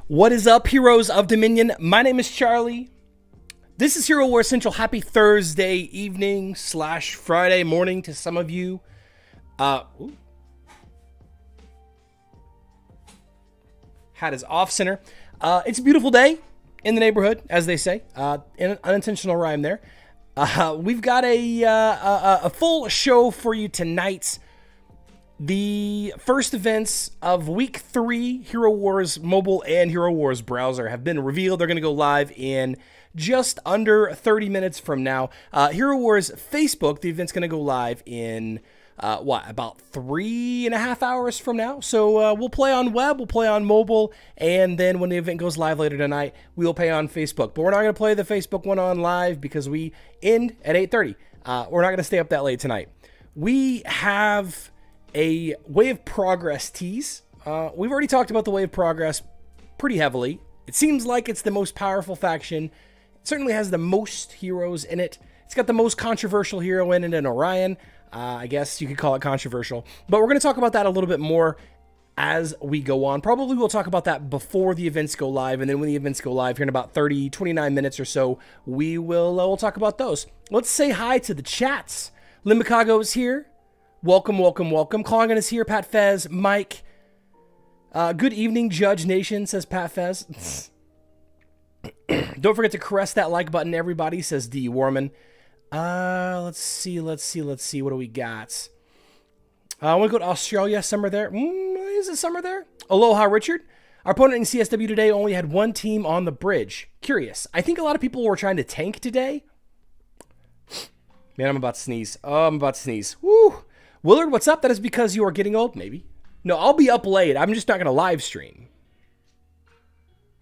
What is up, heroes of Dominion? My name is Charlie. This is Hero War Central. Happy Thursday evening / Friday morning to some of you. Hat is off center. It's a beautiful day in the neighborhood, as they say. An unintentional rhyme there. We've got a full show for you tonight. The first events of Week 3 Hero Wars Mobile and Hero Wars Browser have been revealed. They're going to go live in just under 30 minutes from now. Hero Wars Facebook, the event's going to go live in, about 3.5 hours from now. So we'll play on web, we'll play on mobile, and then when the event goes live later tonight, we'll play on Facebook. But we're not going to play the Facebook one on live because we end at 8:30. We're not going to stay up that late tonight. We have a Way of Progress tease. We've already talked about the Way of Progress pretty heavily. It seems like it's the most powerful faction. It certainly has the most heroes in it. It's got the most controversial hero in it, in Orion. I guess you could call it controversial. But we're going to talk about that a little bit more as we go on. Probably we'll talk about that before the events go live. And then when the events go live here in about 29 minutes or so, we'll talk about those. Let's say hi to the chats. Limbicago is here. Welcome, welcome, welcome. Clongan is here. Pat Fez, Mike. Good evening, Judge Nation, says Pat Fez. Don't forget to caress that like button, everybody, says D. Warman. Let's see. What do we got? I want to go to Australia. Summer there. Is it summer there? Aloha, Richard. Our opponent in CSW today only had one team on the bridge. Curious. I think a lot of people were trying to tank today. Man, I'm about to sneeze. Oh, I'm about to sneeze. Woo! Willard, what's up? That is because you are getting old? Maybe. No, I'll be up late. I'm just not going to live stream.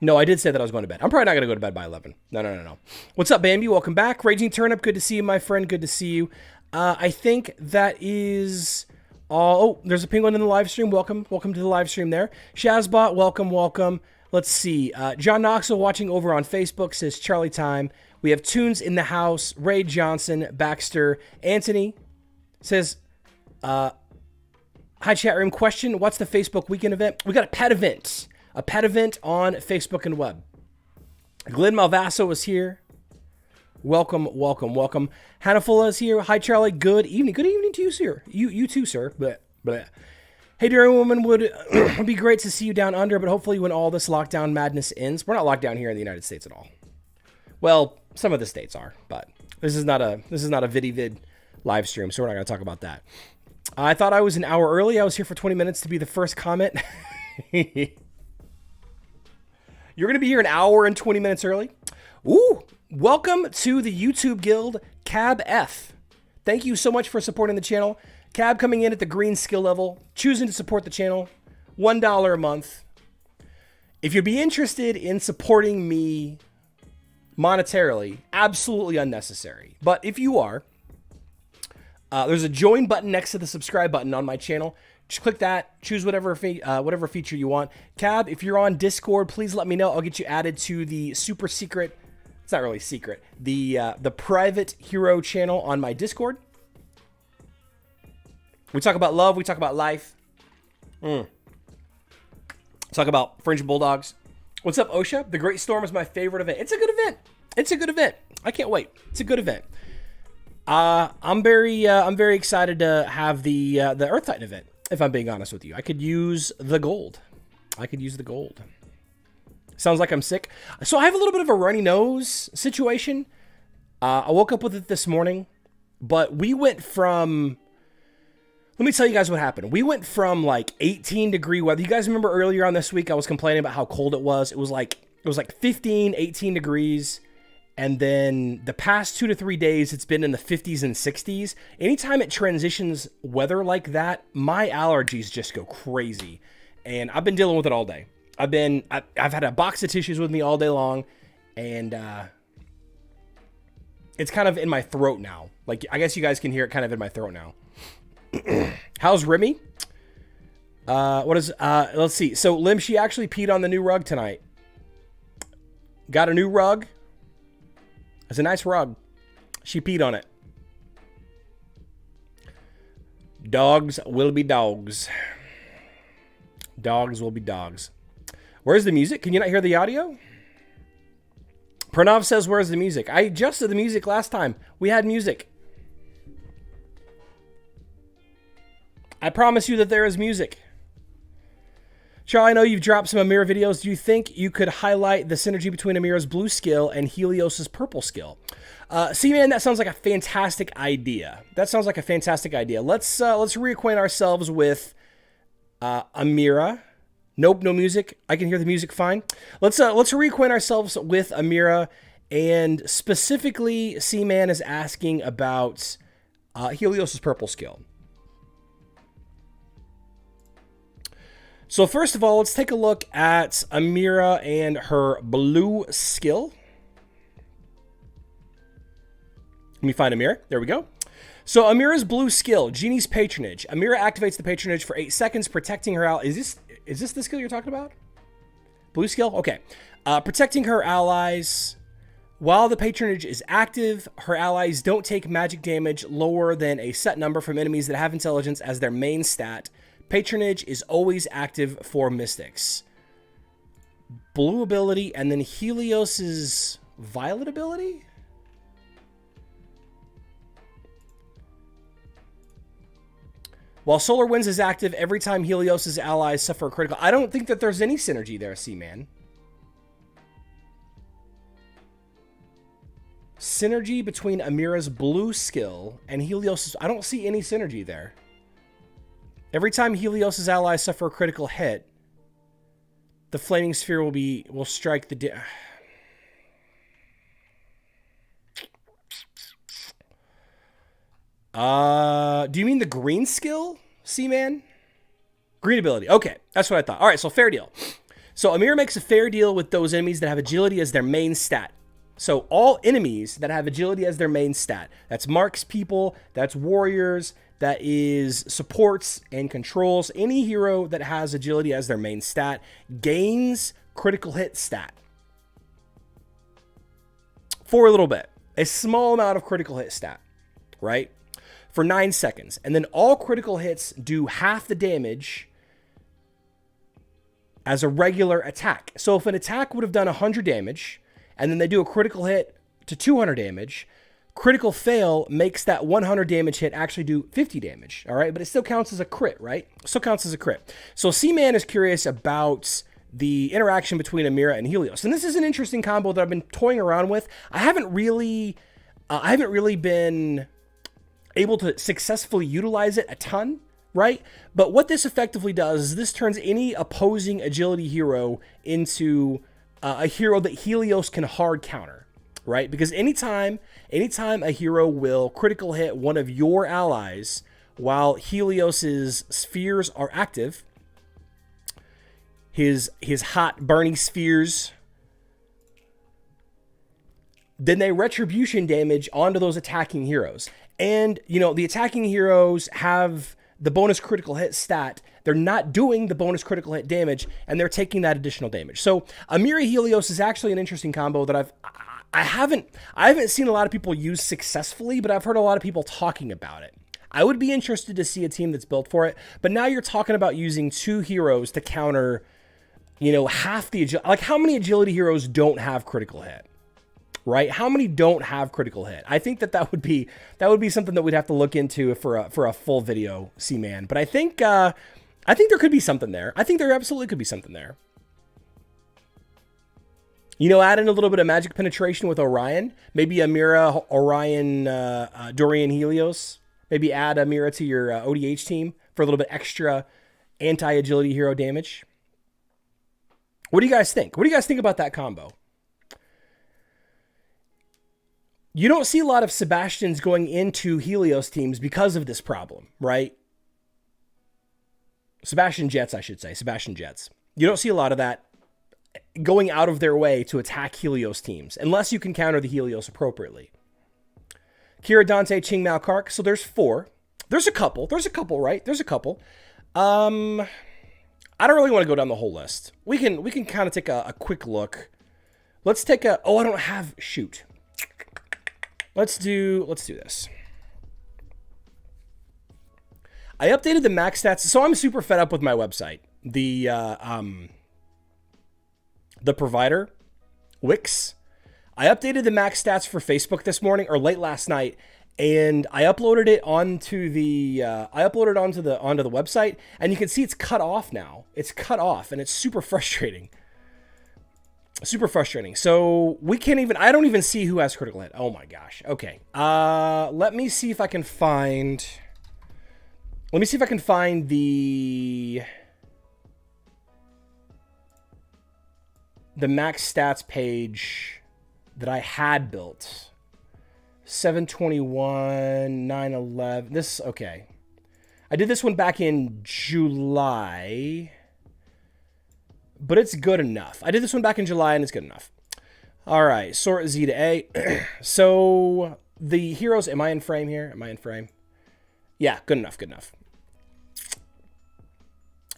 No, I did say that I was going to bed. I'm probably not going to go to bed by 11. No. What's up, Bambi? Welcome back. Raging Turnip, good to see you, my friend. Good to see you. I think that is all. Oh, there's a penguin in the live stream. Welcome to the live stream there. Shazbot, welcome. Let's see. John Knoxville watching over on Facebook says Charlie time. We have Tunes in the house. Ray Johnson, Baxter, Anthony says, hi, chat room. Question, what's the Facebook weekend event? We got a pet event. A pet event on Facebook and web. Glenn Malvasso is here. Welcome. Hanafula is here. Hi, Charlie. Good evening. Good evening to you, sir. You too, sir. But hey, dear woman, would be great to see you down under, but hopefully when all this lockdown madness ends, we're not locked down here in the United States at all. Well, some of the states are, but this is not a ViddyVid live stream, so we're not going to talk about that. I thought I was an hour early. I was here for 20 minutes to be the first comment. You're going to be here an hour and 20 minutes early? Ooh, welcome to the YouTube Guild, Cab F. Thank you so much for supporting the channel. Cab coming in at the green skill level, choosing to support the channel, $1 a month. If you'd be interested in supporting me monetarily, absolutely unnecessary. But if you are, there's a join button next to the subscribe button on my channel. Just click that, choose whatever feature you want. Cab, if you're on Discord, please let me know. I'll get you added to the super secret, it's not really secret, the private hero channel on my Discord. We talk about love, we talk about life. Talk about Fringe Bulldogs. What's up, Osha? The Great Storm is my favorite event. It's a good event. I can't wait. It's a good event. I'm very excited to have the Earth Titan event. If I'm being honest with you, I could use the gold. Sounds like I'm sick. So I have a little bit of a runny nose situation. I woke up with it this morning, but we went from, let me tell you guys what happened. We went from like 18-degree weather. You guys remember earlier on this week, I was complaining about how cold it was. It was like 15, 18 degrees. And then the past 2 to 3 days, it's been in the 50s and 60s. Anytime it transitions weather like that, my allergies just go crazy. And I've been dealing with it all day. I've had a box of tissues with me all day long. And it's kind of in my throat now. Like, I guess you guys can hear it kind of in my throat now. How's Remy? Let's see. So Lim, she actually peed on the new rug tonight. Got a new rug. It's a nice rug. She peed on it. Dogs will be dogs. Dogs will be dogs. Where's the music? Can you not hear the audio? Pranav says, where's the music? I adjusted the music last time. We had music. I promise you that there is music. Charlie, I know you've dropped some Amira videos. Do you think you could highlight the synergy between Amira's blue skill and Helios's purple skill? Man, that sounds like a fantastic idea. Let's reacquaint ourselves with Amira. Nope, no music. I can hear the music fine. Let's reacquaint ourselves with Amira, and specifically, C-Man is asking about Helios's purple skill. So first of all, let's take a look at Amira and her blue skill. Let me find Amira. There we go. So Amira's blue skill, Genie's Patronage. Amira activates the patronage for 8 seconds, protecting her allies. Is this the skill you're talking about? Blue skill? Okay. Protecting her allies. While the patronage is active, her allies don't take magic damage lower than a set number from enemies that have intelligence as their main stat. Patronage is always active for mystics. Blue ability, and then Helios's violet ability? While Solar Winds is active, every time Helios's allies suffer a critical... I don't think that there's any synergy there, C-Man. Synergy between Amira's blue skill and Helios's... I don't see any synergy there. Every time Helios's allies suffer a critical hit, the flaming sphere will strike the... Do you mean the green skill, C-Man? Green ability. Okay, that's what I thought. All right, so fair deal. So Amira makes a fair deal with those enemies that have agility as their main stat. So all enemies that have agility as their main stat. That's marks people, that's warriors, that is supports and controls. Any hero that has agility as their main stat gains critical hit stat. For a little bit. A small amount of critical hit stat, right? For 9 seconds. And then all critical hits do half the damage as a regular attack. So if an attack would have done 100 damage, and then they do a critical hit to 200 damage, critical fail makes that 100 damage hit actually do 50 damage, all right? But it still counts as a crit, right? Still counts as a crit. So C-Man is curious about the interaction between Amira and Helios. And this is an interesting combo that I've been toying around with. I haven't really been able to successfully utilize it a ton, right? But what this effectively does is this turns any opposing agility hero into a hero that Helios can hard counter, right? Because anytime a hero will critical hit one of your allies while Helios's spheres are active, his hot burning spheres, then they retribution damage onto those attacking heroes. And, you know, the attacking heroes have the bonus critical hit stat. They're not doing the bonus critical hit damage, and they're taking that additional damage. So Amira Helios is actually an interesting combo that I haven't seen a lot of people use successfully, but I've heard a lot of people talking about it. I would be interested to see a team that's built for it, but now you're talking about using 2 heroes to counter, you know, half the agility. Like, how many agility heroes don't have critical hit? Right? How many don't have critical hit? I think that would be something that we'd have to look into for a full video, C-Man. But I think there could be something there. I think there absolutely could be something there. You know, add in a little bit of magic penetration with Orion. Maybe Amira, Orion, Dorian, Helios. Maybe add Amira to your ODH team for a little bit extra anti-agility hero damage. What do you guys think? What do you guys think about that combo? You don't see a lot of Sebastians going into Helios teams because of this problem, right? Sebastian Jets, I should say. Sebastian Jets. You don't see a lot of that going out of their way to attack Helios teams, unless you can counter the Helios appropriately. Kira, Dante, Ching, Mao, Kark. So there's 4. There's a couple, right? There's a couple. I don't really want to go down the whole list. We can kind of take a quick look. Let's take a... Oh, I don't have... Shoot. Let's do this. I updated the max stats. So I'm super fed up with my website. The the provider, Wix. I updated the max stats for Facebook this morning or late last night, and I uploaded it onto the onto the website, and you can see it's cut off now. It's cut off, and it's super frustrating. Super frustrating. So we can't even. I don't even see who has critical hit. Oh my gosh. Okay. Let me see if I can find. Let me see if I can find the max stats page that I had built. 721, 911. This, okay. I did this one back in July, but it's good enough. I did this one back in July, and it's good enough. All right, sort Z to A. So the heroes, am I in frame here? Am I in frame? Yeah, good enough, good enough.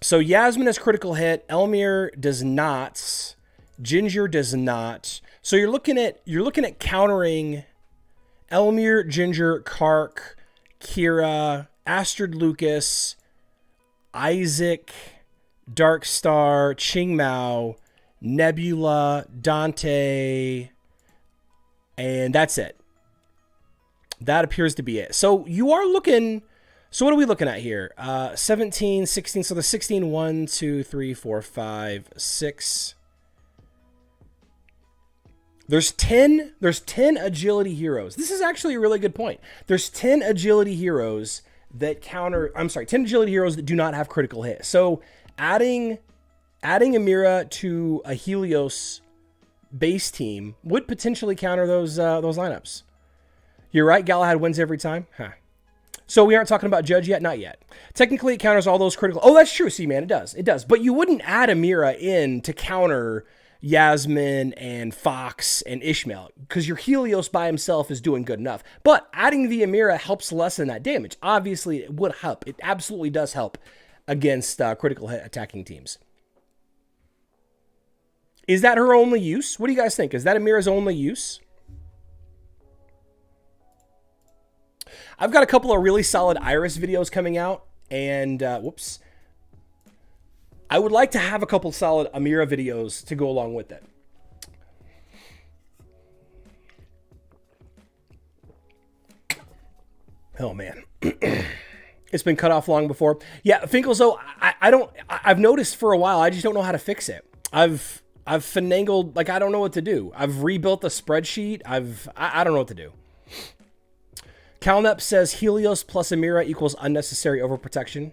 So Yasmin has critical hit. Elmir does not. Ginger does not. So you're looking at countering Elmir, Ginger, Kark, Kira, Astrid Lucas, Isaac, Darkstar, Qingmao, Nebula, Dante, and that's it. That appears to be it. So you are looking. So what are we looking at here? 17, 16. So the 16, 1, 2, 3, 4, 5, 6. There's 10 agility heroes. This is actually a really good point. There's 10 agility heroes that counter, 10 agility heroes that do not have critical hit. So adding Amira to a Helios base team would potentially counter those lineups. You're right, Galahad wins every time. Huh. So we aren't talking about Judge yet? Not yet. Technically, it counters all those critical. Oh, that's true. See, man, it does. It does. But you wouldn't add Amira in to counter Yasmin and Fox and Ishmael, because your Helios by himself is doing good enough. But adding the Amira helps lessen that damage. Obviously, it would help. It absolutely does help against critical hit attacking teams. Is that her only use? What do you guys think? Is that Amira's only use? I've got a couple of really solid Iris videos coming out, and whoops. I would like to have a couple solid Amira videos to go along with it. Oh man, it's been cut off long before. Yeah, Finkelso, I've noticed for a while. I just don't know how to fix it. I've finagled, like I don't know what to do. I've rebuilt the spreadsheet. I don't know what to do. Calnep says Helios plus Amira equals unnecessary overprotection.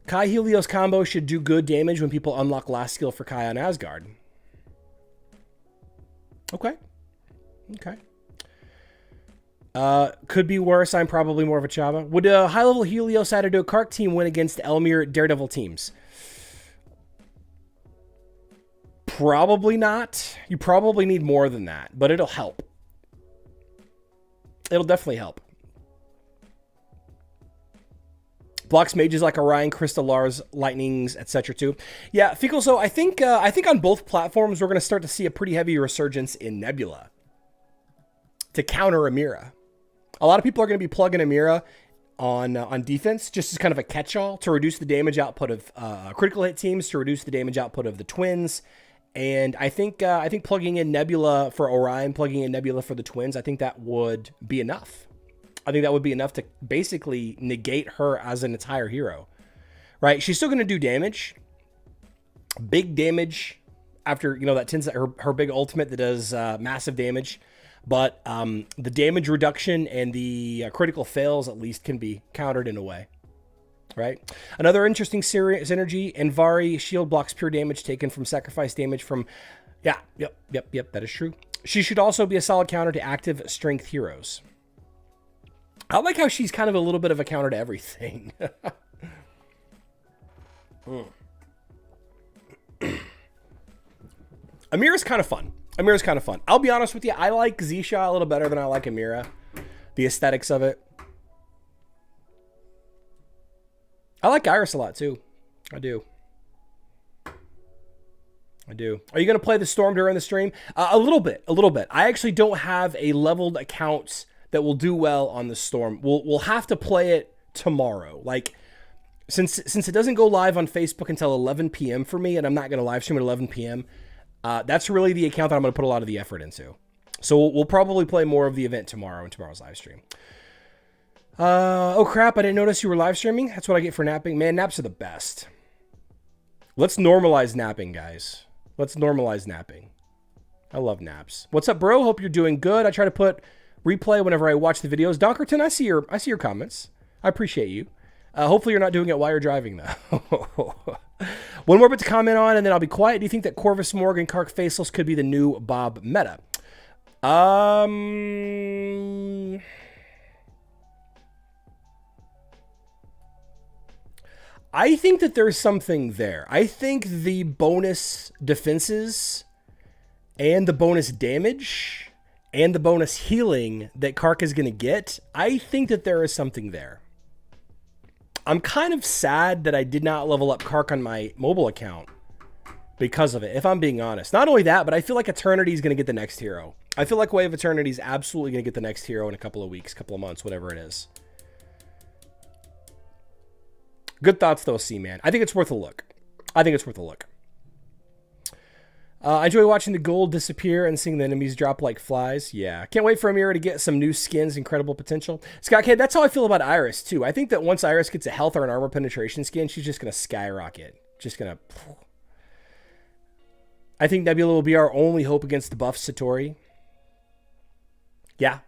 Kai Helios combo should do good damage when people unlock last skill for Kai on Asgard. Okay. Okay. Could be worse. I'm probably more of a Chava. Would a high-level Helios added to a Kark team win against Elmir Daredevil teams? Probably not. You probably need more than that, but it'll help. It'll definitely help. Blocks mages like Orion, Crystal, Lars, Lightnings, etc. too. Yeah, Fecal, so I think on both platforms we're going to start to see a pretty heavy resurgence in Nebula to counter Amira. A lot of people are going to be plugging Amira on defense just as kind of a catch-all to reduce the damage output of critical hit teams, to reduce the damage output of the twins. And I think plugging in Nebula for Orion, plugging in Nebula for the twins, I think that would be enough. I think that would be enough to basically negate her as an entire hero, right? She's still going to do damage, big damage after, that tends to her big ultimate that does massive damage. But the damage reduction and the critical fails at least can be countered in a way, right? Another interesting synergy, Envari shield blocks pure damage taken from sacrifice damage from, yep, that is true. She should also be a solid counter to active strength heroes. I like how she's kind of a little bit of a counter to everything. Amira's kind of fun. I'll be honest with you. I like Zisha a little better than I like Amira. The aesthetics of it. I like Iris a lot too. I do. Are you going to play the Storm during the stream? A little bit. I actually don't have a leveled account that will do well on the Storm. We'll have to play it tomorrow. Like, since it doesn't go live on Facebook until 11 p.m. for me, and I'm not going to live stream at 11 p.m., that's really the account that I'm going to put a lot of the effort into. So we'll probably play more of the event tomorrow in tomorrow's live stream. Oh crap, I didn't notice you were live streaming. That's what I get for napping. Man, naps are the best. Let's normalize napping, guys. Let's normalize napping. I love naps. What's up, bro? Hope you're doing good. I try to put replay whenever I watch the videos. Donkerton, I see your comments. I appreciate you. Hopefully you're not doing it while you're driving, though. One more bit to comment on, and then I'll be quiet. Do you think that Corvus Morgan Kark Faceless could be the new Bob meta? I think that there's something there. I think the bonus defenses and the bonus damage and the bonus healing that Kark is going to get, I think that there is something there. I'm kind of sad that I did not level up Kark on my mobile account because of it, if I'm being honest. Not only that, but I feel like Eternity is going to get the next hero. I feel like Way of Eternity is absolutely going to get the next hero in a couple of weeks, couple of months, whatever it is. Good thoughts, though, C-Man. I think it's worth a look. I enjoy watching the gold disappear and seeing the enemies drop like flies. Yeah. Can't wait for Amira to get some new skins, incredible potential. Scott K, that's how I feel about Iris, too. I think that once Iris gets a health or an armor penetration skin, she's just going to skyrocket. I think Nebula will be our only hope against the buff Satori. Yeah.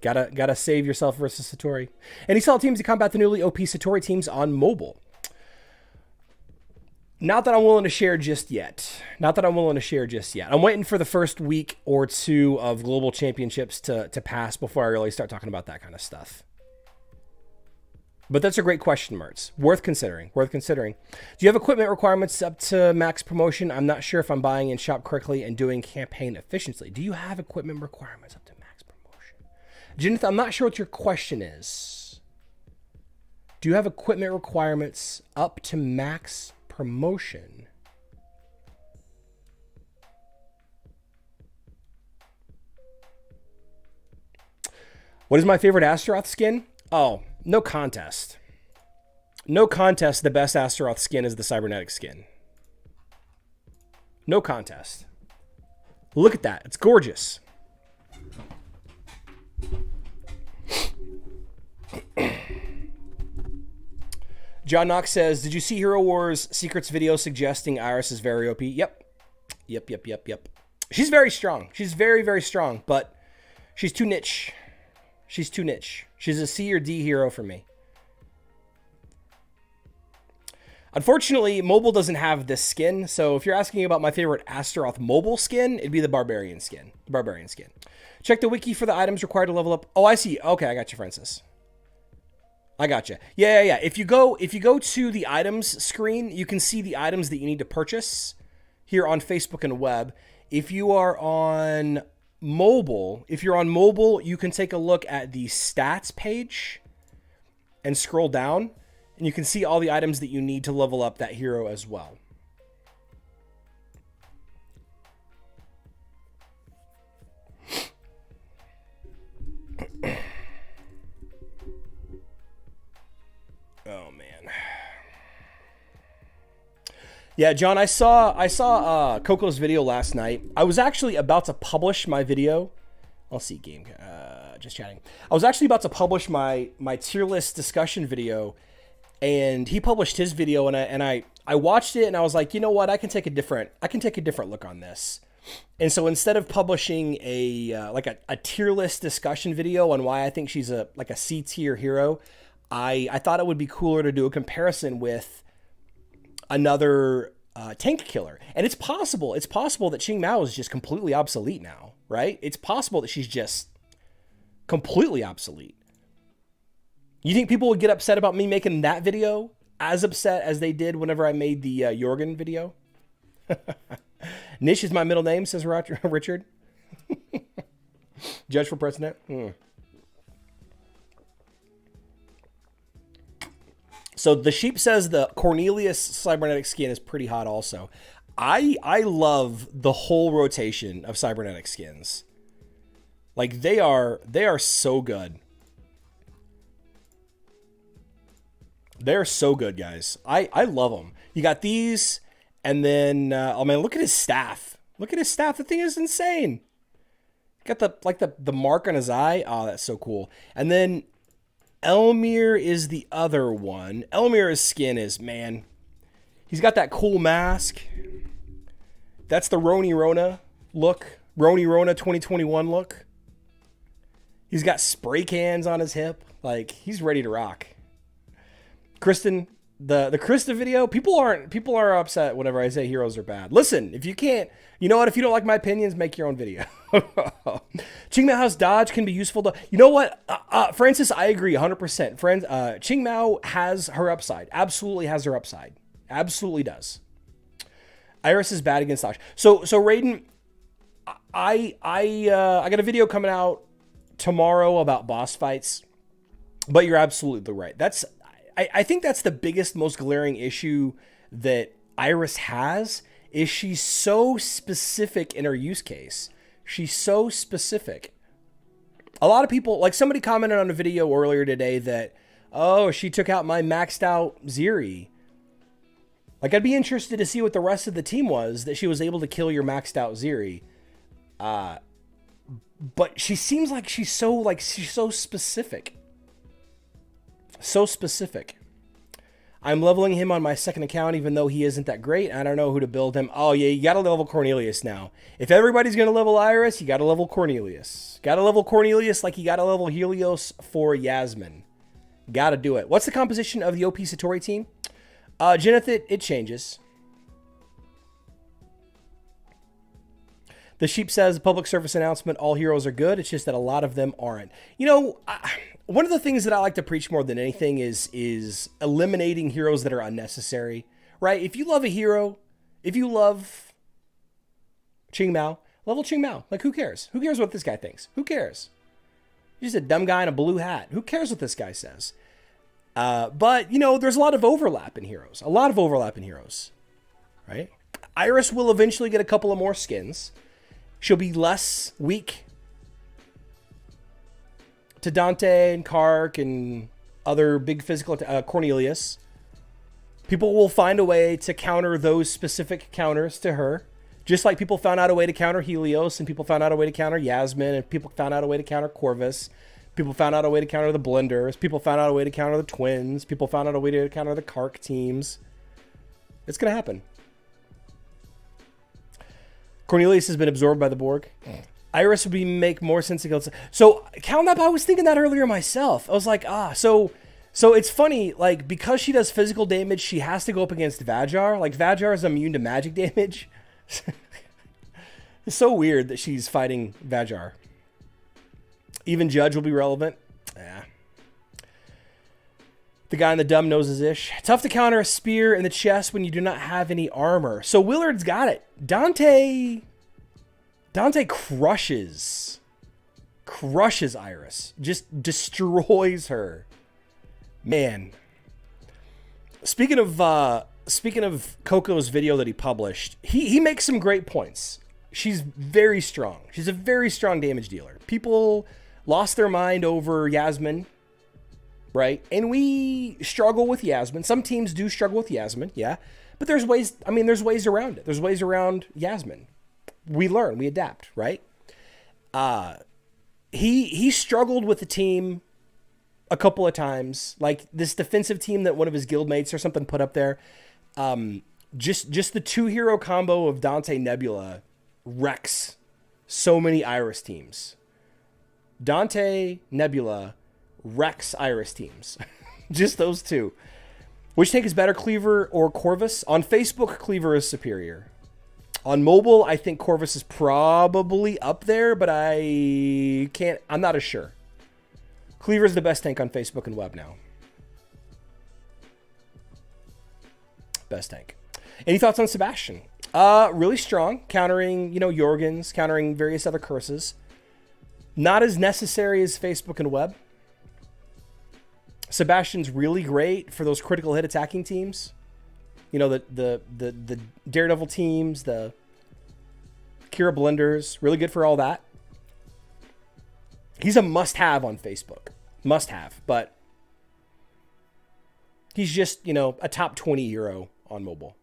Gotta save yourself versus Satori. And he saw teams to combat the newly OP Satori teams on mobile. Not that I'm willing to share just yet. I'm waiting for the first week or two of global championships to pass before I really start talking about that kind of stuff. But that's a great question, Mertz. Worth considering. Do you have equipment requirements up to max promotion? I'm not sure if I'm buying in shop correctly and doing campaign efficiently. Do you have equipment requirements up to max promotion? Jennifer, I'm not sure what your question is. Do you have equipment requirements up to max promotion? What is my favorite Astorath skin? Oh, no contest. The best Astorath skin is the cybernetic skin. No contest. Look at that. It's gorgeous. John Knox says, did you see Hero Wars Secrets video suggesting Iris is very OP? Yep. She's very strong. She's very, very strong, but she's too niche. She's a C or D hero for me. Unfortunately, mobile doesn't have this skin, so if you're asking about my favorite Astorath mobile skin, it'd be the Barbarian skin. Check the wiki for the items required to level up. Oh, I see. Okay, I got you, Francis. I got you. Yeah. If you go to the items screen, you can see the items that you need to purchase here on Facebook and web. If you're on mobile, you can take a look at the stats page and scroll down, and you can see all the items that you need to level up that hero as well. Oh man. Yeah, John, I saw Coco's video last night. I was actually about to publish my video. I'll see game. Just chatting. I was actually about to publish my tier list discussion video, and he published his video, and I watched it, and I was like, you know what? I can take a different look on this. And so instead of publishing a tier list discussion video on why I think she's a C tier hero, I thought it would be cooler to do a comparison with another tank killer. And it's possible that Qing Mao is just completely obsolete now, right? It's possible that she's just completely obsolete. You think people would get upset about me making that video as upset as they did whenever I made the Jorgen video? Nish is my middle name, says Richard. Judge for president. So the sheep says the Cornelius cybernetic skin is pretty hot also. I love the whole rotation of cybernetic skins. Like they are so good. They're so good, guys. I love them. You got these, and then oh man, look at his staff. Look at his staff. The thing is insane. Got the mark on his eye. Oh, that's so cool. And then Elmir is the other one. Elmir's skin is, man, he's got that cool mask. That's the Roni Rona look. Roni Rona 2021 look. He's got spray cans on his hip. Like, he's ready to rock. Kristen, the Krista video, people are upset whenever I say heroes are bad. Listen, if you can't, you know what? If you don't like my opinions, make your own video. Qingmao House dodge can be useful to, you know what? Francis, I agree 100%. Friends, Qingmao has her upside. Absolutely has her upside. Absolutely does. Iris is bad against dodge. So Raiden, I got a video coming out tomorrow about boss fights, but you're absolutely right. I think that's the biggest, most glaring issue that Iris has, is she's so specific in her use case. She's so specific. A lot of people, like somebody commented on a video earlier today that, oh, she took out my maxed out Ziri. Like, I'd be interested to see what the rest of the team was that she was able to kill your maxed out Ziri. But she seems like she's so specific. So specific. I'm leveling him on my second account, even though he isn't that great. I don't know who to build him. Oh, yeah, you got to level Cornelius now. If everybody's going to level Iris, you got to level Cornelius. Got to level Cornelius like you got to level Helios for Yasmin. Got to do it. What's the composition of the OP Satori team? Jenith, it changes. The Sheep says, public service announcement, all heroes are good. It's just that a lot of them aren't. You know, one of the things that I like to preach more than anything is eliminating heroes that are unnecessary, right? If you love a hero, if you love Qingmao, level Qingmao. Like, who cares? Who cares what this guy thinks? Who cares? He's just a dumb guy in a blue hat. Who cares what this guy says? But, you know, there's a lot of overlap in heroes. A lot of overlap in heroes, right? Iris will eventually get a couple of more skins. She'll be less weak to Dante and Kark and other big physical Cornelius. People will find a way to counter those specific counters to her. Just like people found out a way to counter Helios, and people found out a way to counter Yasmin, and people found out a way to counter Corvus. People found out a way to counter the Blenders. People found out a way to counter the Twins. People found out a way to counter the Kark teams. It's going to happen. Cornelius has been absorbed by the Borg. Iris would make more sense against. So count up. I was thinking that earlier myself. I was like, so it's funny. Like, because she does physical damage, she has to go up against Vajar. Like, Vajar is immune to magic damage. It's so weird that she's fighting Vajar. Even Judge will be relevant. Yeah. The guy in the dumb noses ish. Tough to counter a spear in the chest when you do not have any armor. So Willard's got it. Dante crushes Iris. Just destroys her. Man. Speaking of Coco's video that he published, he makes some great points. She's very strong. She's a very strong damage dealer. People lost their mind over Yasmin, right? And we struggle with Yasmin. Some teams do struggle with Yasmin, yeah. But there's ways, there's ways around it. There's ways around Yasmin. We learn, we adapt, right? He struggled with the team a couple of times. Like this defensive team that one of his guildmates or something put up there. Just the 2-hero combo of Dante Nebula wrecks so many Iris teams. Dante Nebula wrecks Iris teams. Just those two. Which tank is better, Cleaver or Corvus? On Facebook, Cleaver is superior. On mobile, I think Corvus is probably up there, but I'm not as sure. Cleaver is the best tank on Facebook and web now. Best tank. Any thoughts on Sebastian? Really strong, countering, Jorgens, countering various other curses. Not as necessary as Facebook and web. Sebastian's really great for those critical hit attacking teams. The Daredevil teams, the Kira Blenders, really good for all that. He's a must-have on Facebook. Must-have, but He's just, you know, a top 20 hero on mobile.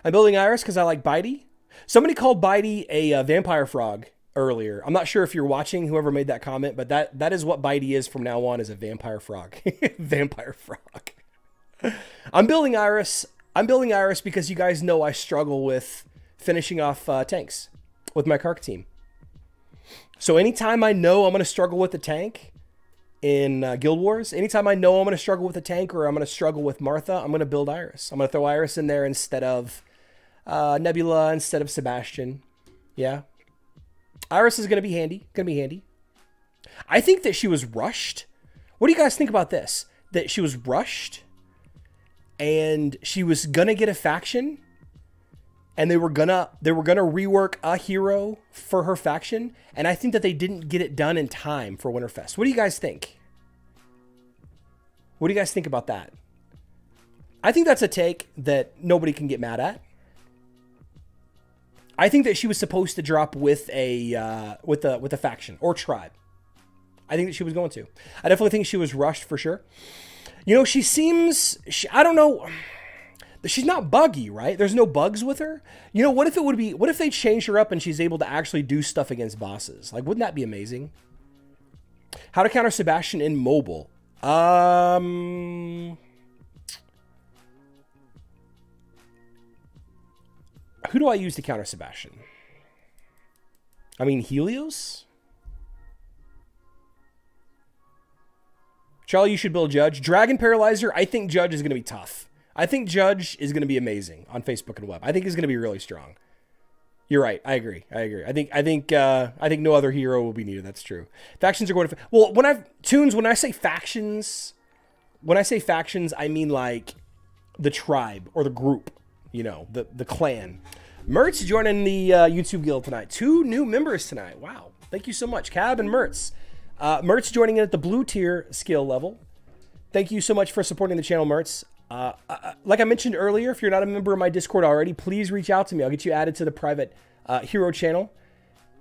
I'm building Iris because I like Bitey. Somebody called Bitey a vampire frog earlier. I'm not sure if you're watching, whoever made that comment, but that is what Bitey is from now on, is a vampire frog. Vampire frog. I'm building Iris. I'm building Iris because you guys know I struggle with finishing off tanks with my Kark team. So anytime I know I'm going to struggle with the tank in Guild Wars, anytime I know I'm going to struggle with a tank or I'm going to struggle with Martha, I'm going to build Iris. I'm going to throw Iris in there instead of Nebula, instead of Sebastian. Yeah. Iris is going to be handy. Going to be handy. I think that she was rushed. What do you guys think about this? That she was rushed and she was going to get a faction and they were gonna rework a hero for her faction, and I think that they didn't get it done in time for Winterfest. What do you guys think? What do you guys think about that? I think that's a take that nobody can get mad at. I think that she was supposed to drop with a faction or tribe. I think that she was going to. I definitely think she was rushed for sure. You know, she seems, I don't know. She's not buggy, right? There's no bugs with her. You know, what if they changed her up and she's able to actually do stuff against bosses? Like, wouldn't that be amazing? How to counter Sebastian in mobile? Who do I use to counter Sebastian? I mean, Helios? Charlie, you should build Judge. Dragon Paralyzer, I think Judge is going to be tough. I think Judge is going to be amazing on Facebook and web. I think he's going to be really strong. You're right. I agree. I think no other hero will be needed. That's true. Factions are going to, well, when I say factions, I mean like the tribe or the group, you know, the clan. Mertz joining the YouTube guild tonight. 2 new members tonight. Wow. Thank you so much. Cab and Mertz. Mertz joining in at the blue tier skill level. Thank you so much for supporting the channel, Mertz. Like I mentioned earlier, if you're not a member of my Discord already, please reach out to me. I'll get you added to the private hero channel,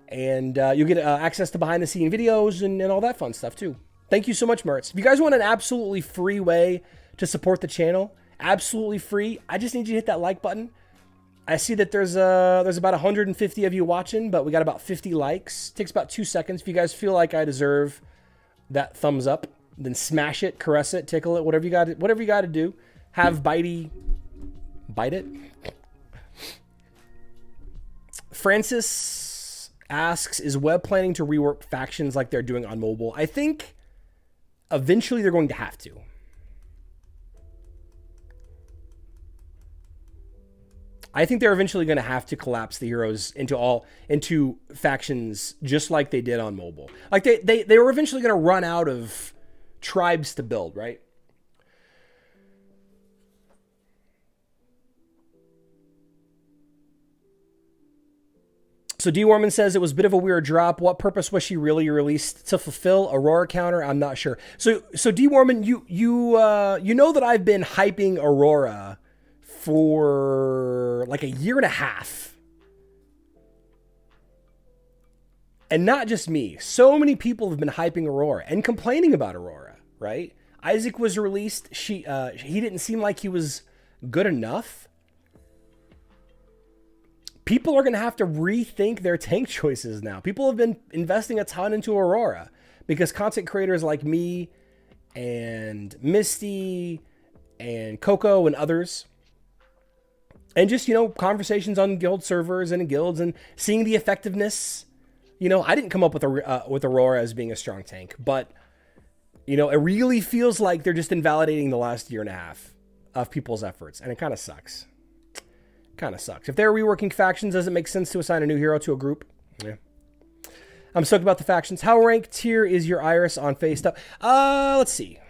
and you'll get access to behind the scene videos and all that fun stuff too. Thank you so much, Mertz. If you guys want an absolutely free way to support the channel, absolutely free, I just need you to hit that like button. I see that there's about 150 of you watching, but we got about 50 likes. It takes about 2 seconds. If you guys feel like I deserve that thumbs up, then smash it, caress it, tickle it, whatever you got to do. Have Bitey bite it. Francis asks, is Web planning to rework factions like they're doing on mobile? I think eventually they're going to have to. I think they're eventually going to have to collapse the heroes into factions just like they did on mobile. Like they were eventually going to run out of tribes to build, right? So D. Warman says it was a bit of a weird drop. What purpose was she really released to fulfill? Aurora counter? I'm not sure. So D. Warman, you know that I've been hyping Aurora for like a year and a half. And not just me. So many people have been hyping Aurora and complaining about Aurora, right? Isaac was released. He didn't seem like he was good enough. People are going to have to rethink their tank choices now. People have been investing a ton into Aurora because content creators like me and Misty and Coco and others, and just, you know, conversations on guild servers and in guilds and seeing the effectiveness. You know, I didn't come up with Aurora as being a strong tank, but, you know, it really feels like they're just invalidating the last year and a half of people's efforts, and it kind of sucks. Kind of sucks. If they're reworking factions, does it make sense to assign a new hero to a group? Yeah. I'm stoked about the factions. How ranked tier is your Iris on face up? Let's see.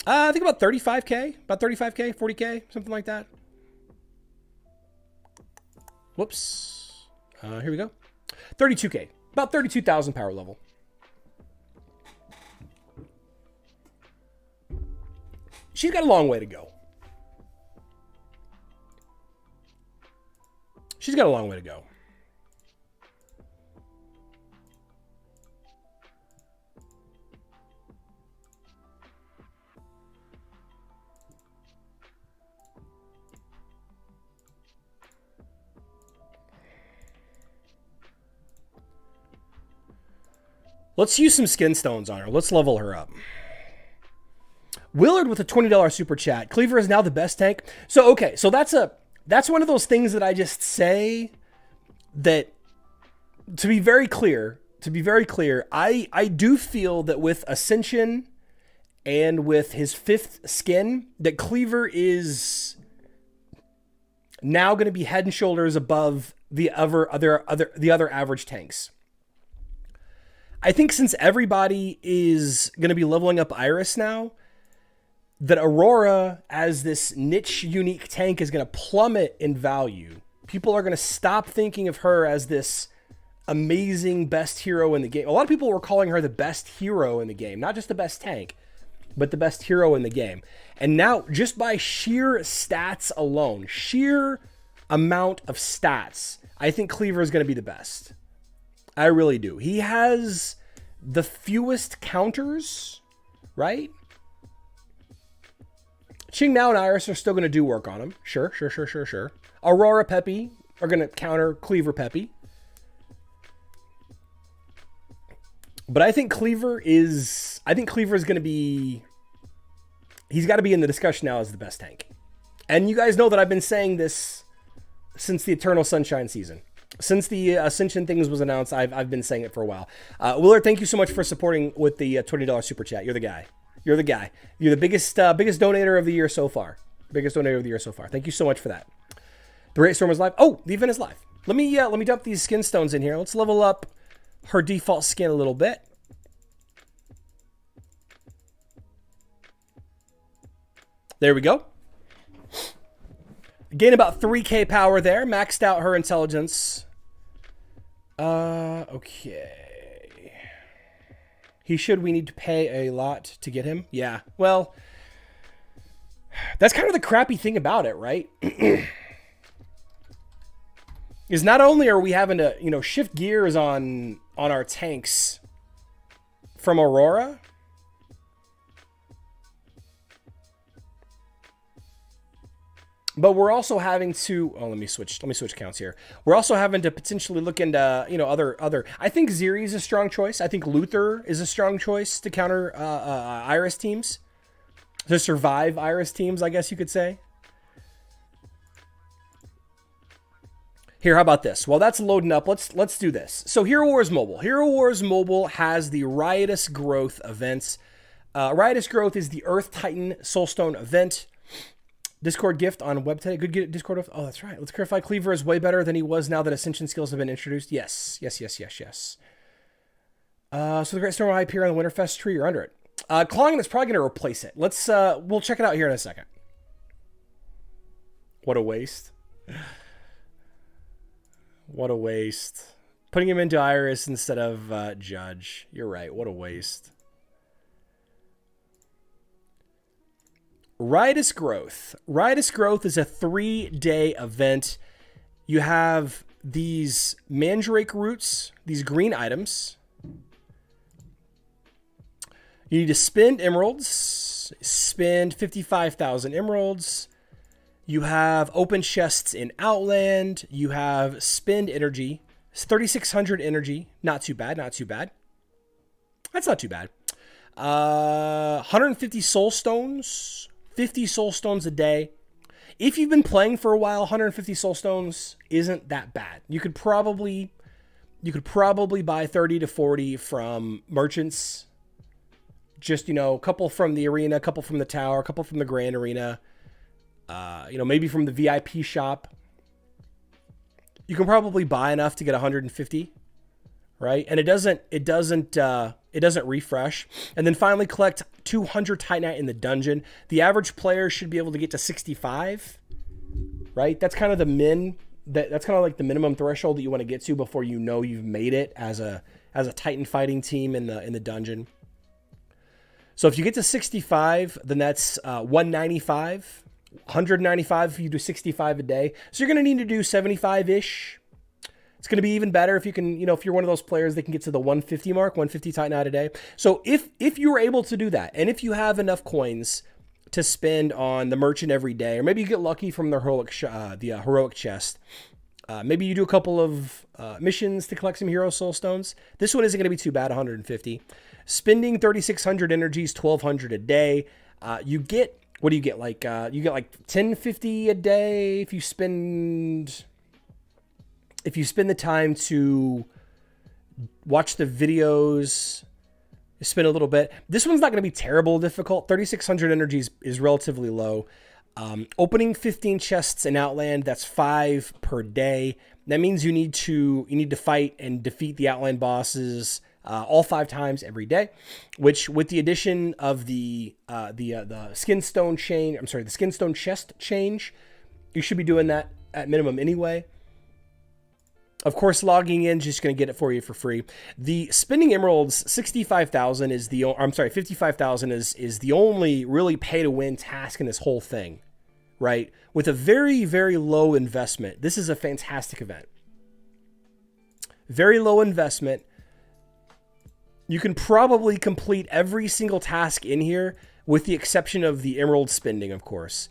I think about 35K, 40K, something like that. Whoops. Here we go. 32K, about 32,000 power level. She's got a long way to go. She's got a long way to go. Let's use some skin stones on her. Let's level her up. Willard with a $20 super chat. Cleaver is now the best tank. So, okay. So that's one of those things that I just say that, to be very clear, I do feel that with Ascension and with his 5th skin, that Cleaver is now going to be head and shoulders above the other average tanks. I think since everybody is going to be leveling up Iris now, that Aurora as this niche unique tank is going to plummet in value. People are going to stop thinking of her as this amazing best hero in the game. A lot of people were calling her the best hero in the game, not just the best tank, but the best hero in the game. And now, just by sheer stats alone, sheer amount of stats, I think Cleaver is going to be the best. I really do. He has the fewest counters, right? Qing Nao and Iris are still going to do work on him. Sure. Aurora Peppy are going to counter Cleaver Peppy. But I think Cleaver is going to be, he's got to be in the discussion now as the best tank. And you guys know that I've been saying this since the Eternal Sunshine season. Since the Ascension things was announced, I've been saying it for a while. Willard, thank you so much for supporting with the $20 super chat. You're the guy. You're the biggest donator of the year so far. Thank you so much for that. The Great Storm is live. Oh, the event is live. Let me dump these skin stones in here. Let's level up her default skin a little bit. There we go. Gain about 3k power there. Maxed out her intelligence. Okay. We need to pay a lot to get him. Yeah. Well, that's kind of the crappy thing about it, right? Is not only are we having to, shift gears on our tanks from Aurora, but we're also having to, let me switch counts here. We're also having to potentially look into, other, I think Ziri is a strong choice. I think Luther is a strong choice to counter Iris teams, to survive Iris teams, I guess you could say. Here, how about this? While that's loading up, let's do this. So Hero Wars Mobile. Hero Wars Mobile has the Riotous Growth events. Riotous Growth is the Earth Titan Soulstone event. Discord gift on web today. Good Discord. Oh, that's right. Let's clarify. Cleaver is way better than he was now that Ascension skills have been introduced. Yes. So the Great Storm will appear on the Winterfest tree or under it. Clawing is probably going to replace it. We'll check it out here in a second. What a waste. What a waste. Putting him into Iris instead of Judge. You're right. What a waste. Riotous Growth. Riotous Growth is a 3-day event. You have these Mandrake roots, these green items. You need to spend emeralds. Spend 55,000 emeralds. You have open chests in Outland. You have spend energy. It's 3,600 energy. Not too bad. That's not too bad. 150 soul stones. 50 soul stones a day. If you've been playing for a while, 150 soul stones isn't that bad. You could probably buy 30 to 40 from merchants. Just, a couple from the arena, a couple from the tower, a couple from the grand arena. Maybe from the VIP shop. You can probably buy enough to get 150, right? And it doesn't refresh. And then finally collect 200 Titanite in the dungeon. The average player should be able to get to 65, right? That's kind of that's kind of like the minimum threshold that you want to get to before you've made it as a Titan fighting team in the dungeon. So if you get to 65, then that's 195. 195 if you do 65 a day. So you're going to need to do 75-ish. It's going to be even better if you can, if you're one of those players that can get to the 150 mark, 150 Titanite a day. So if you were able to do that, and if you have enough coins to spend on the merchant every day, or maybe you get lucky from the heroic chest, Maybe you do a couple of missions to collect some hero soul stones. This one isn't going to be too bad, 150. Spending 3,600 energies, 1,200 a day. You get, what do you get? Like, you get like 1050 a day if you spend the time to watch the videos, spend a little bit. This one's not going to be terrible difficult. 3,600 energies is relatively low. Opening 15 chests in Outland, that's 5 per day. That means you need to fight and defeat the Outland bosses all 5 times every day, which with the addition of the Skinstone chest change, you should be doing that at minimum anyway. Of course, logging in is just going to get it for you for free. The spending emeralds, 65,000 is 55,000 is the only really pay to win task in this whole thing, right? With a very, very low investment. This is a fantastic event. Very low investment. You can probably complete every single task in here with the exception of the emerald spending, of course.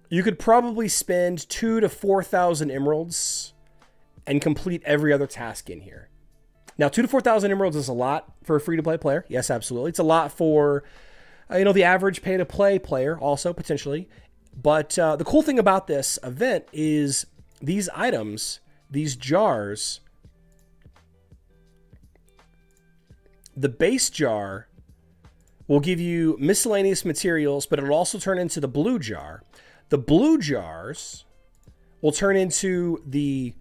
You could probably spend 2,000 to 4,000 emeralds and complete every other task in here. Now, 2,000 to 4,000 emeralds is a lot for a free-to-play player. Yes, absolutely. It's a lot for, the average pay-to-play player also, potentially. But the cool thing about this event is these items, these jars, the base jar will give you miscellaneous materials, but it'll also turn into the blue jar. The blue jars will turn into the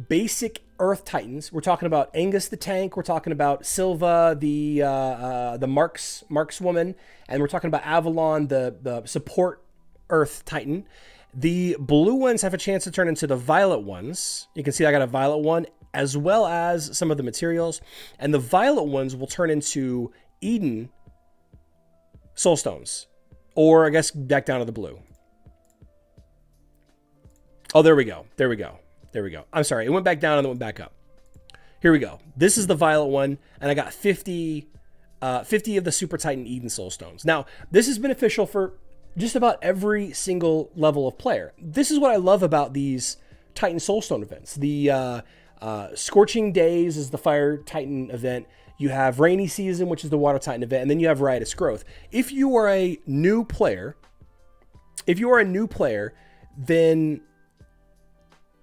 basic Earth Titans. We're talking about Angus the Tank. We're talking about Silva, the markswoman, and we're talking about Avalon, the support Earth Titan. The blue ones have a chance to turn into the violet ones. You can see I got a violet one, as well as some of the materials. And the violet ones will turn into Eden soulstones, or I guess back down to the blue. Oh, there we go. There we go. There we go. I'm sorry. It went back down and then went back up. Here we go. This is the violet one, and I got 50 of the Super Titan Eden Soulstones. Now, this is beneficial for just about every single level of player. This is what I love about these Titan Soulstone events. The Scorching Days is the Fire Titan event. You have Rainy Season, which is the Water Titan event, and then you have Riotous Growth. If you are a new player, then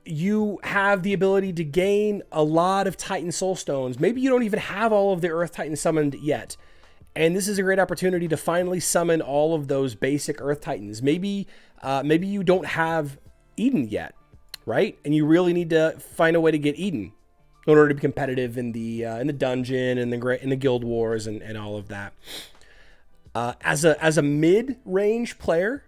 you have the ability to gain a lot of Titan Soulstones. Maybe you don't even have all of the Earth Titans summoned yet. And this is a great opportunity to finally summon all of those basic Earth Titans. Maybe you don't have Eden yet, right? And you really need to find a way to get Eden in order to be competitive in the dungeon and in the guild wars and all of that. As a mid-range player,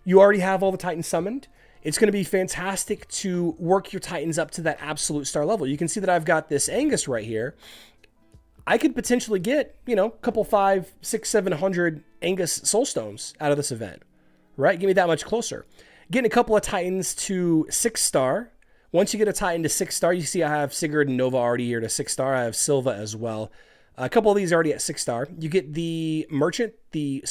you already have all the Titans summoned. It's going to be fantastic to work your Titans up to that absolute star level. You can see that I've got this Angus right here. I could potentially get, a couple 500, 600, 700 Angus Soulstones out of this event, right? Give me that much closer. Getting a couple of Titans to 6-star. Once you get a Titan to 6-star, you see I have Sigurd and Nova already here to 6-star. I have Silva as well. A couple of these already at 6-star. You get the Merchant, the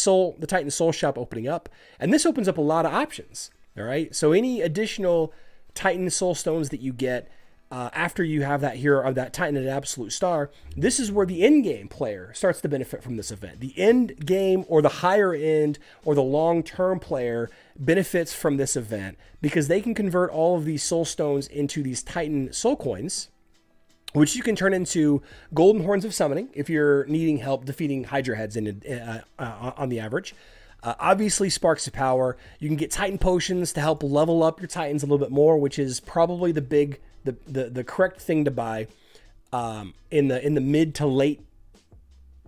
Titan Soul Shop opening up. And this opens up a lot of options. All right, so any additional Titan Soulstones that you get after you have that hero or that Titan at an absolute star, this is where the end game player starts to benefit from this event. The end game or the higher end or the long-term player benefits from this event because they can convert all of these Soulstones into these Titan Soul Coins, which you can turn into Golden Horns of Summoning if you're needing help defeating Hydra Heads on the average. Obviously, Sparks of Power. You can get Titan Potions to help level up your Titans a little bit more, which is probably the correct thing to buy in the mid to late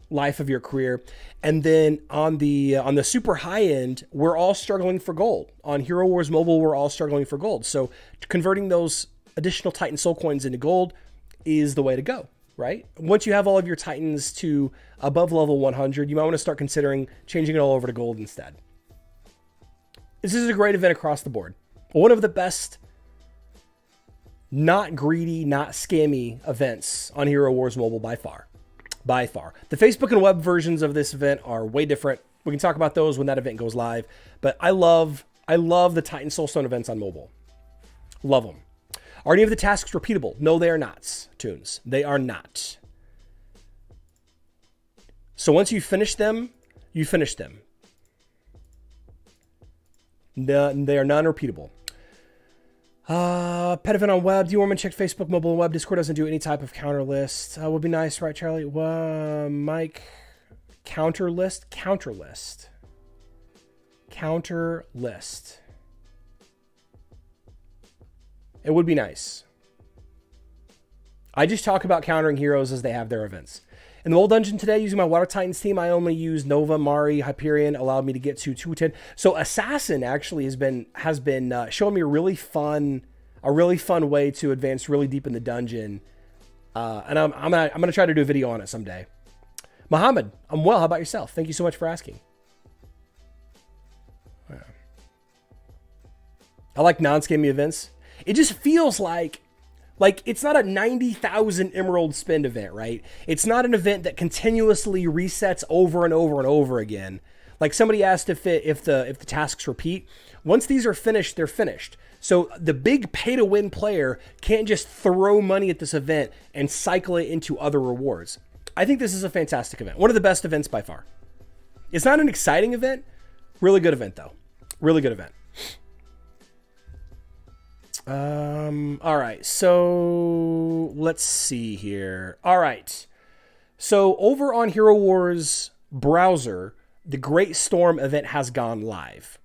life of your career. And then on the super high end, we're all struggling for gold. On Hero Wars Mobile, we're all struggling for gold. So converting those additional Titan Soul Coins into gold is the way to go. Right? Once you have all of your Titans to above level 100, you might want to start considering changing it all over to gold instead. This is a great event across the board. One of the best, not greedy, not scammy events on Hero Wars Mobile by far. By far. The Facebook and web versions of this event are way different. We can talk about those when that event goes live. But I love the Titan Soulstone events on mobile. Love them. Are any of the tasks repeatable? No, they are not, Tunes. They are not. So once you finish them, you finish them. They are non-repeatable. Pet event on web. Do you want me to check Facebook, mobile, and web? Discord doesn't do any type of counter list. Would be nice, right, Charlie? Mike, counter list. It would be nice. I just talk about countering heroes as they have their events. In the old dungeon today, using my Water Titans team, I only use Nova, Mari, Hyperion, allowed me to get to 210. So Assassin actually has been showing me a really fun way to advance really deep in the dungeon. And I'm gonna try to do a video on it someday. Mohammed, I'm well. How about yourself? Thank you so much for asking. I like non-scammy events. It just feels like it's not a 90,000 emerald spend event, right? It's not an event that continuously resets over and over and over again. Like somebody asked if the tasks repeat. Once these are finished, they're finished. So the big pay-to-win player can't just throw money at this event and cycle it into other rewards. I think this is a fantastic event. One of the best events by far. It's not an exciting event. Really good event, though. Really good event. All right, so let's see here. All right, so over on Hero Wars browser, the Great Storm event has gone live.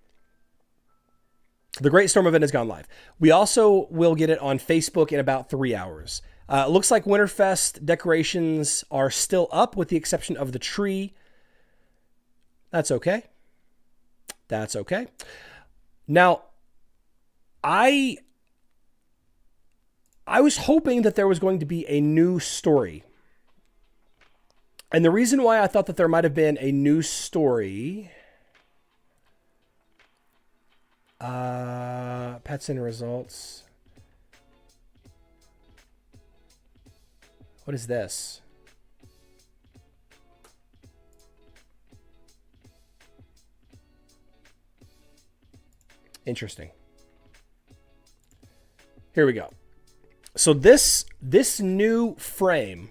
The Great Storm event has gone live. We also will get it on Facebook in about 3 hours. It looks like Winterfest decorations are still up with the exception of the tree. That's okay. That's okay. Now, I was hoping that there was going to be a new story. And the reason why I thought that there might have been a new story... pets and results. What is this? Interesting. Here we go. So this new frame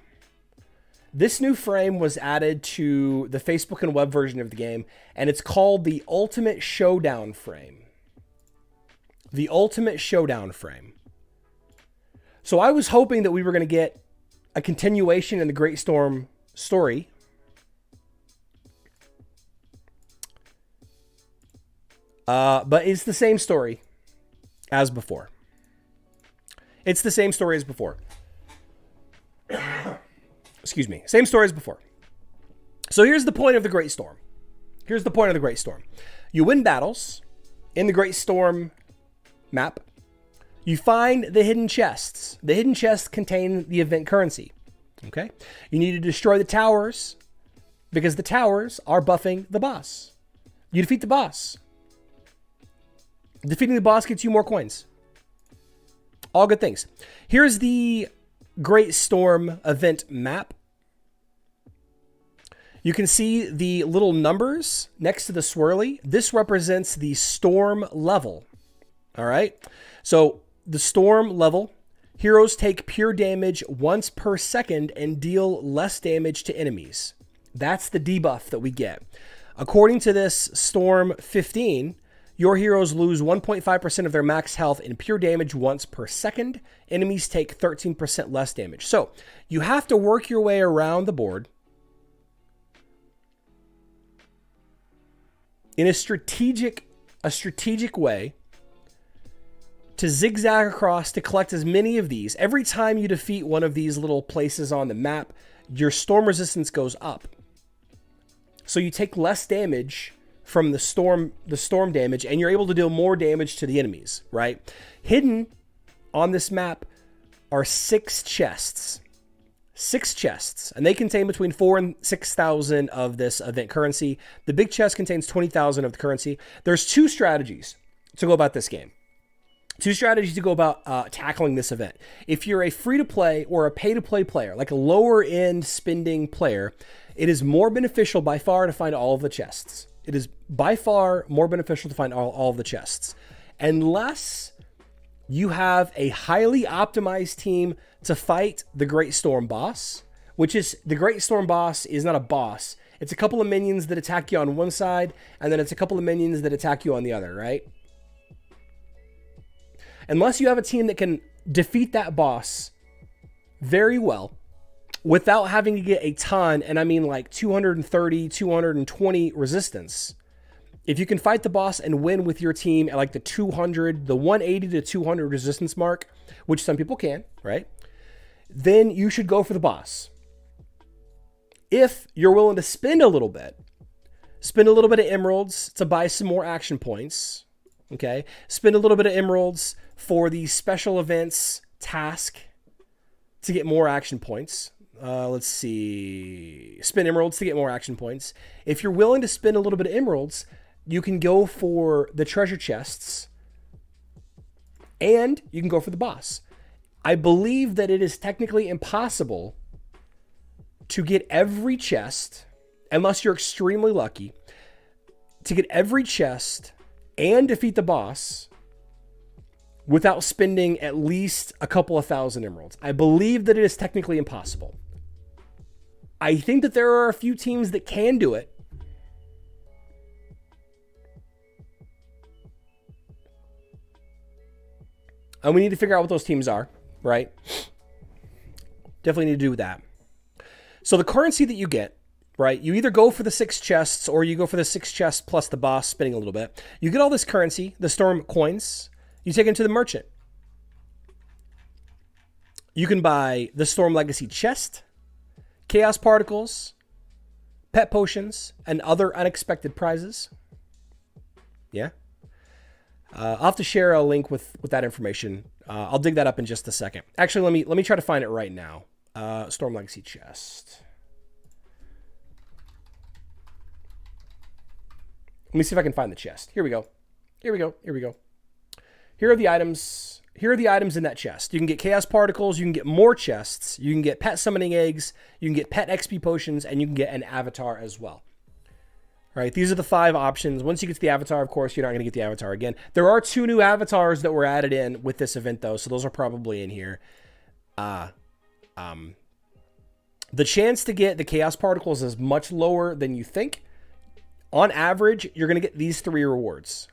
was added to the Facebook and web version of the game, and it's called the Ultimate Showdown frame. The Ultimate Showdown frame. So I was hoping that we were going to get a continuation in the Great Storm story. But it's the same story as before. It's the same story as before. Excuse me. Same story as before. So here's the point of the Great Storm. Here's the point of the Great Storm. You win battles in the Great Storm map. You find the hidden chests. The hidden chests contain the event currency. Okay? You need to destroy the towers because the towers are buffing the boss. You defeat the boss. Defeating the boss gets you more coins. All good things. Here's the Great Storm event map. You can see the little numbers next to the swirly. This represents the storm level. All right. So the storm level, heroes take pure damage once per second and deal less damage to enemies. That's the debuff that we get. According to this Storm 15, your heroes lose 1.5% of their max health in pure damage once per second. Enemies take 13% less damage. So you have to work your way around the board in a strategic way to zigzag across to collect as many of these. Every time you defeat one of these little places on the map, your storm resistance goes up. So you take less damage from the storm damage, and you're able to deal more damage to the enemies, right? Hidden on this map are 6 chests. 6 chests, and they contain between 4,000 and 6,000 of this event currency. The big chest contains 20,000 of the currency. There's 2 strategies to go about this game. 2 strategies to go about tackling this event. If you're a free-to-play or a pay-to-play player, like a lower-end spending player, it is more beneficial by far to find all of the chests. It is by far more beneficial to find all of the chests. Unless you have a highly optimized team to fight the Great Storm boss, which is, the Great Storm boss is not a boss. It's a couple of minions that attack you on one side, and then it's a couple of minions that attack you on the other, right? Unless you have a team that can defeat that boss very well without having to get a ton, and I mean like 230, 220 resistance. If you can fight the boss and win with your team at like the 200, the 180 to 200 resistance mark, which some people can, right? Then you should go for the boss. If you're willing to spend a little bit of emeralds to buy some more action points, okay? Spend a little bit of emeralds for the special events task to get more action points. Let's see. Spend emeralds to get more action points. If you're willing to spend a little bit of emeralds, you can go for the treasure chests and you can go for the boss. I believe that it is technically impossible to get every chest, unless you're extremely lucky, to get every chest and defeat the boss without spending at least a couple of thousand emeralds. I believe that it is technically impossible. I think that there are a few teams that can do it. And we need to figure out what those teams are, right? Definitely need to do that. So the currency that you get, right? You either go for the 6 chests or you go for the 6 chests plus the boss spending a little bit. You get all this currency, the storm coins. You take it to the merchant. You can buy the Storm Legacy chest, chaos particles, pet potions, and other unexpected prizes. Yeah. I'll have to share a link with that information. I'll dig that up in just a second. Actually, let me try to find it right now. Storm Legacy chest. Let me see if I can find the chest. Here we go. Here are the items. Here are the items in that chest. You can get chaos particles. You can get more chests. You can get pet summoning eggs. You can get pet XP potions, and you can get an avatar as well. All right, these are the 5 options. Once you get to the avatar, of course, you're not going to get the avatar again. There are 2 new avatars that were added in with this event, though, so those are probably in here. The chance to get the chaos particles is much lower than you think. On average, you're going to get these 3 rewards.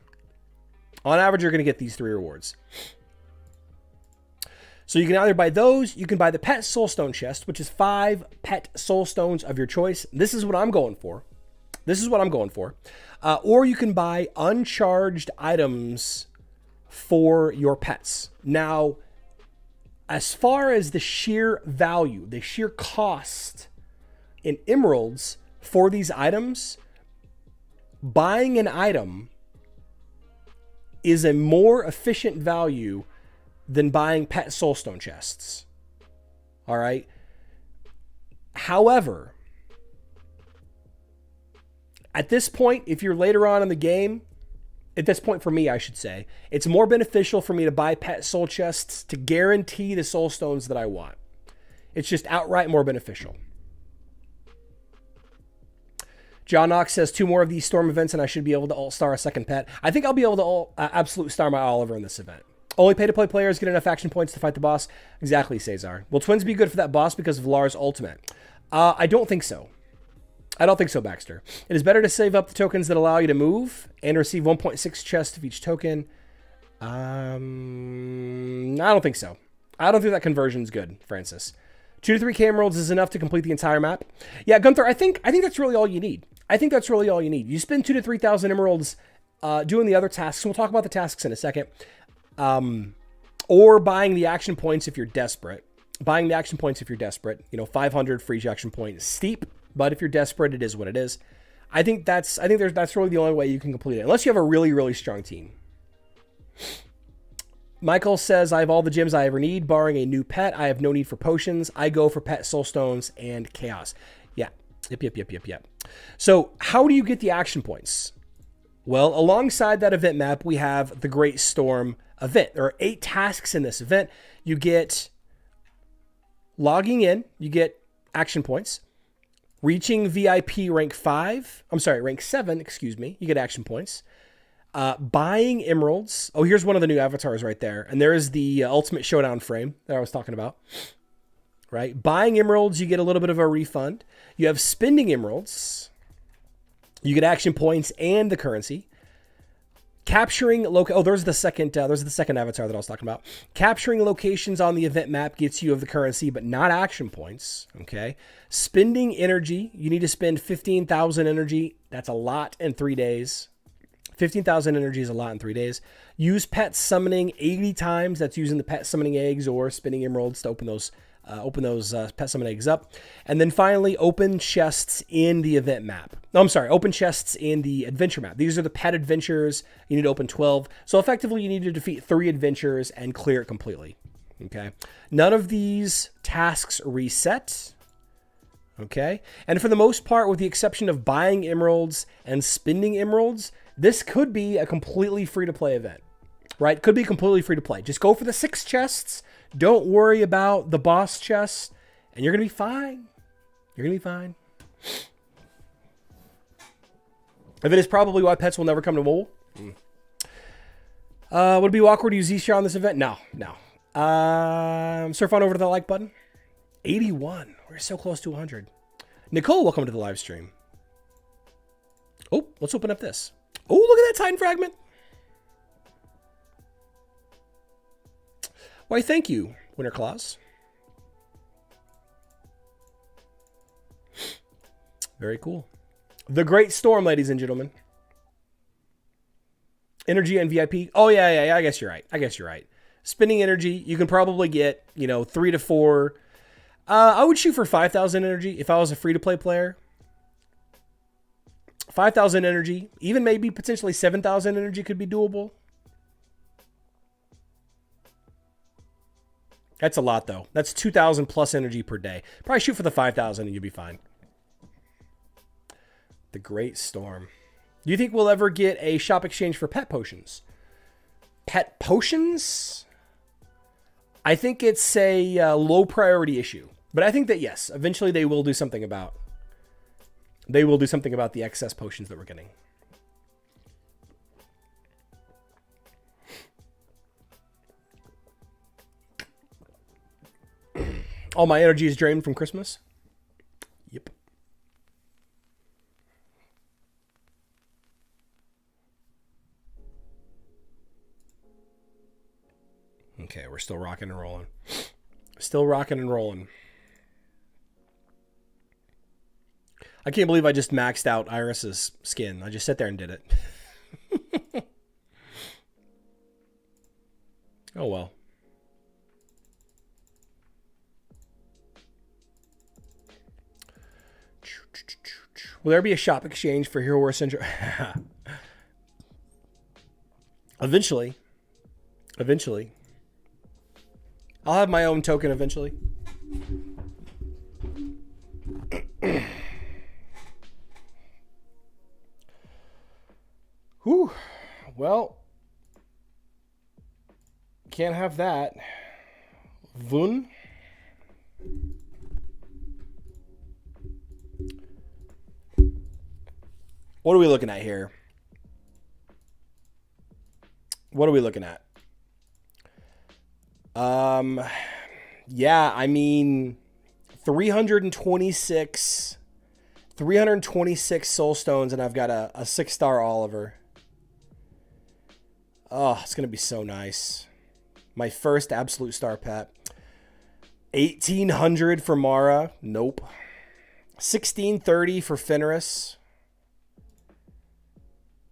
On average, you're going to get these 3 rewards. So you can either buy those, you can buy the pet soulstone chest, which is 5 pet soulstones of your choice. This is what I'm going for. Or you can buy uncharged items for your pets. Now, as far as the sheer value, the sheer cost in emeralds for these items, buying an item is a more efficient value than buying pet soulstone chests. All right. However, at this point, if you're later on in the game, at this point for me, I should say, it's more beneficial for me to buy pet soul chests to guarantee the soul stones that I want. It's just outright more beneficial. John Knox says 2 more of these storm events and I should be able to alt-star a second pet. I think I'll be able to absolute star my Oliver in this event. Only pay-to-play players get enough action points to fight the boss. Exactly, Cesar. Will twins be good for that boss because of Lars' ultimate? I don't think so. I don't think so, Baxter. It is better to save up the tokens that allow you to move and receive 1.6 chests of each token. I don't think so. I don't think that conversion's good, Francis. 2 to 3 emeralds is enough to complete the entire map. Yeah, Gunther, I think that's really all you need. You spend 2,000 to 3,000 emeralds doing the other tasks. We'll talk about the tasks in a second. Or buying the action points if you're desperate. 500 for each action point is steep, but if you're desperate, it is what it is. I think that's really the only way you can complete it, unless you have a really, really strong team. Michael says, I have all the gems I ever need, barring a new pet. I have no need for potions. I go for pet soulstones and chaos. Yeah. Yep. So how do you get the action points? Well, alongside that event map, we have the Great Storm event. There are 8 tasks in this event. You get logging in, you get action points. Reaching VIP rank 7, you get action points. Buying emeralds. Oh, here's one of the new avatars right there. And there's the Ultimate Showdown frame that I was talking about. Right? Buying emeralds, you get a little bit of a refund. You have spending emeralds. You get action points and the currency. Capturing there's the second avatar that I was talking about. Capturing locations on the event map gets you of the currency, but not action points. Okay. Spending energy. You need to spend 15,000 energy. That's a lot in 3 days. 15,000 energy is a lot in 3 days. Use pet summoning 80 times. That's using the pet summoning eggs or spending emeralds to open those pet summon eggs up. And then finally, open chests in the event map. No, I'm sorry, open chests in the adventure map. These are the pet adventures. You need to open 12. So effectively, you need to defeat 3 adventures and clear it completely. Okay. None of these tasks reset. Okay. And for the most part, with the exception of buying emeralds and spending emeralds, this could be a completely free-to-play event. Right? Could be completely free-to-play. Just go for the 6 chests. Don't worry about the boss chest, and you're going to be fine. You're going to be fine. If it is probably why pets will never come to mobile. Would it be awkward to use Z-Share on this event? No. Surf on over to the like button. 81. We're so close to 100. Nicole, welcome to the live stream. Oh, let's open up this. Oh, look at that Titan fragment. Why, thank you, Winter Claus. Very cool. The Great Storm, ladies and gentlemen. Energy and VIP. Oh, yeah. I guess you're right. Spending energy, you can probably get, 3 to 4. I would shoot for 5,000 energy if I was a free-to-play player. 5,000 energy, even maybe potentially 7,000 energy could be doable. That's a lot, though. That's 2,000 plus energy per day. Probably shoot for the 5,000 and you'll be fine. The Great Storm. Do you think we'll ever get a shop exchange for pet potions? Pet potions? I think it's a low priority issue. But I think that, yes, eventually they will do something about the excess potions that we're getting. All my energy is drained from Christmas. Yep. Okay, we're still rocking and rolling. Still rocking and rolling. I can't believe I just maxed out Iris's skin. I just sat there and did it. Oh, well. Will there be a shop exchange for Hero War Syndrome? Eventually. I'll have my own token eventually. Whew. Well, can't have that. Vun. What are we looking at here? What are we looking at? Yeah, I mean, 326 soul stones, and I've got a 6-star Oliver. Oh, it's going to be so nice. My first absolute star pet. 1,800 for Mara. Nope. 1,630 for Fenris.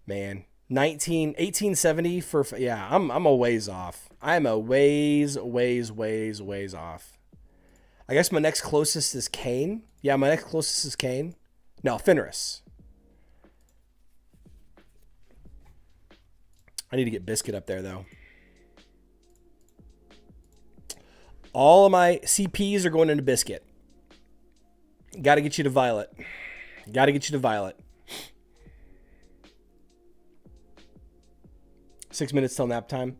Man. 1870 for, yeah, I'm a ways off. I'm a ways off. I guess my next closest is Kane. Yeah, my next closest is Kane. No, Fenris. I need to get Biscuit up there, though. All of my CPs are going into Biscuit. Got to get you to Violet. 6 minutes till nap time.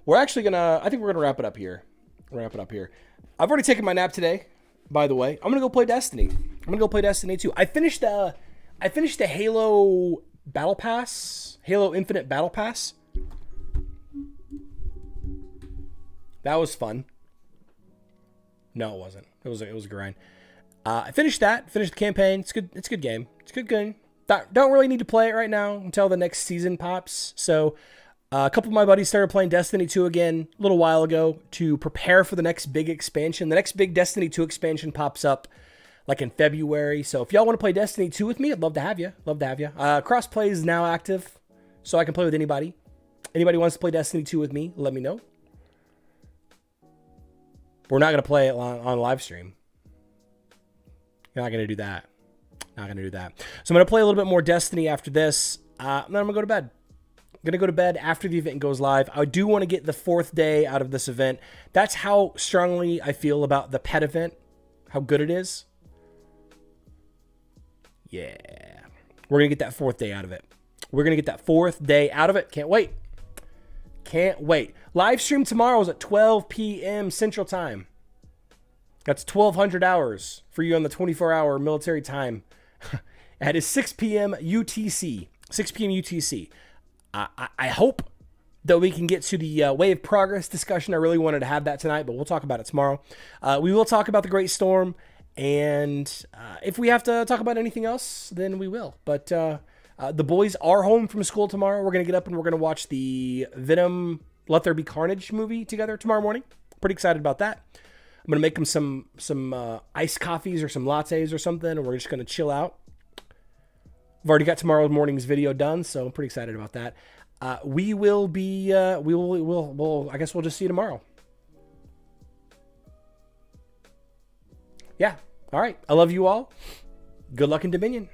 I think we're gonna wrap it up here. I've already taken my nap today, by the way. I'm gonna go play Destiny. 2. I finished the Halo Battle Pass, Halo Infinite Battle Pass. That was fun. No, it wasn't. It was a grind. I finished that. Finished the campaign. It's good. It's a good game. It's a good game. Don't really need to play it right now until the next season pops. So a couple of my buddies started playing Destiny 2 again a little while ago to prepare for the next big expansion. The next big Destiny 2 expansion pops up like in February. So if y'all want to play Destiny 2 with me, I'd love to have you. Love to have you. Crossplay is now active, so I can play with anybody. Anybody wants to play Destiny 2 with me, let me know. We're not going to play it on live stream. You're not going to do that. Not going to do that. So I'm going to play a little bit more Destiny after this. And then I'm going to go to bed. I'm going to go to bed after the event goes live. I do want to get the 4th day out of this event. That's how strongly I feel about the pet event. How good it is. Yeah. We're going to get that 4th day out of it. We're going to get that 4th day out of it. Can't wait. Can't wait. Live stream tomorrow is at 12 p.m. Central Time. That's 1,200 hours for you on the 24-hour military time. That is 6 p.m. UTC. 6 p.m. UTC. I hope that we can get to the Way of Progress discussion. I really wanted to have that tonight, but we'll talk about it tomorrow. We will talk about the Great Storm, and if we have to talk about anything else, then we will. But the boys are home from school tomorrow. We're going to get up and we're going to watch the Venom Let There Be Carnage movie together tomorrow morning. Pretty excited about that. I'm going to make them some iced coffees or some lattes or something, and we're just going to chill out. I've already got tomorrow morning's video done, so I'm pretty excited about that. We will be, I guess we'll just see you tomorrow. Yeah. All right. I love you all. Good luck in Dominion.